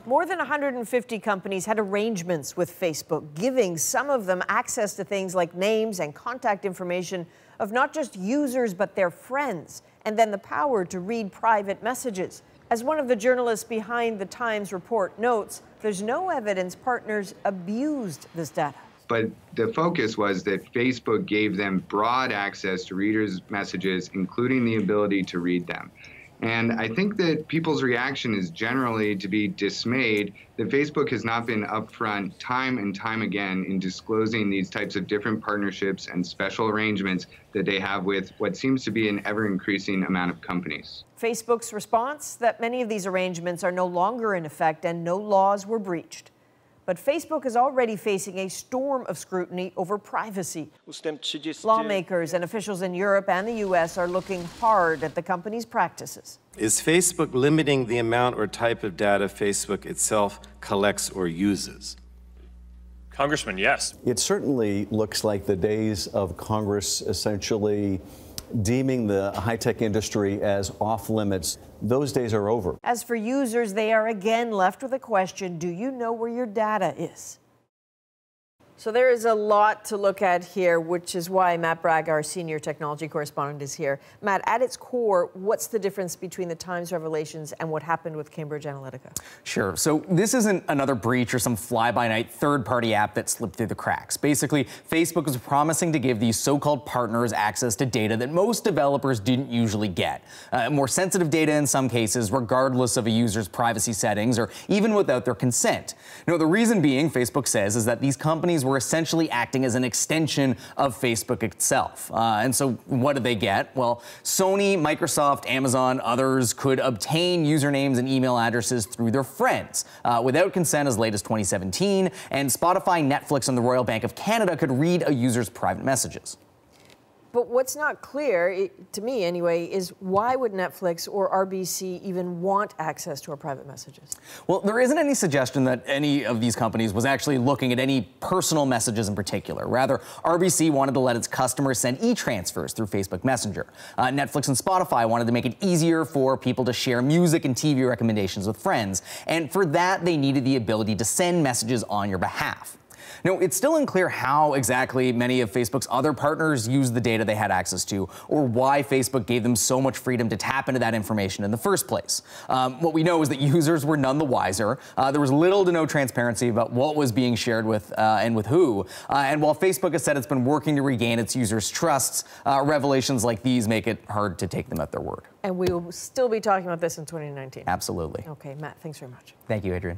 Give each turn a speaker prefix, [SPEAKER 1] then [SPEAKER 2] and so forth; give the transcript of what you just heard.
[SPEAKER 1] More than 150 companies had arrangements with Facebook, giving some of them access to things like names and contact information of not just users, but their friends, and then the power to read private messages. As one of the journalists behind the Times report notes, there's no evidence partners abused this data.
[SPEAKER 2] But the focus was that Facebook gave them broad access to readers' messages, including the ability to read them. And I think that people's reaction is generally to be dismayed that Facebook has not been upfront time and time again in disclosing these types of different partnerships and special arrangements that they have with what seems to be an ever-increasing amount of companies.
[SPEAKER 1] Facebook's response: that many of these arrangements are no longer in effect and no laws were breached. But Facebook is already facing a storm of scrutiny over privacy. Lawmakers and officials in Europe and the U.S. are looking hard at the company's practices.
[SPEAKER 3] Is Facebook limiting the amount or type of data Facebook itself collects or uses?
[SPEAKER 4] Congressman, yes.
[SPEAKER 5] It certainly looks like the days of Congress essentially deeming the high-tech industry as off-limits, those days are over.
[SPEAKER 1] As for users, they are again left with a question: do you know where your data is? So there is a lot to look at here, which is why Matt Bragg, our senior technology correspondent, is here. Matt, at its core, what's the difference between the Times revelations and what happened with Cambridge Analytica?
[SPEAKER 6] Sure. So this isn't another breach or some fly-by-night third-party app that slipped through the cracks. Basically, Facebook was promising to give these so-called partners access to data that most developers didn't usually get. More sensitive data in some cases, regardless of a user's privacy settings or even without their consent. Now, the reason being, Facebook says, is that these companies were essentially acting as an extension of Facebook itself. And so what did they get? Well, Sony, Microsoft, Amazon, others could obtain usernames and email addresses through their friends without consent as late as 2017. And Spotify, Netflix, and the Royal Bank of Canada could read a user's private messages.
[SPEAKER 1] But what's not clear, to me anyway, is why would Netflix or RBC even want access to our private messages?
[SPEAKER 6] Well, there isn't any suggestion that any of these companies was actually looking at any personal messages in particular. Rather, RBC wanted to let its customers send e-transfers through Facebook Messenger. Netflix and Spotify wanted to make it easier for people to share music and TV recommendations with friends. And for that, they needed the ability to send messages on your behalf. Now, it's still unclear how exactly many of Facebook's other partners used the data they had access to, or why Facebook gave them so much freedom to tap into that information in the first place. What we know is that users were none the wiser. There was little to no transparency about what was being shared with and with who. And while Facebook has said it's been working to regain its users' trusts, revelations like these make it hard to take them at their word.
[SPEAKER 1] And we will still be talking about this in 2019.
[SPEAKER 6] Absolutely.
[SPEAKER 1] Okay, Matt, thanks very much.
[SPEAKER 6] Thank you, Adrian.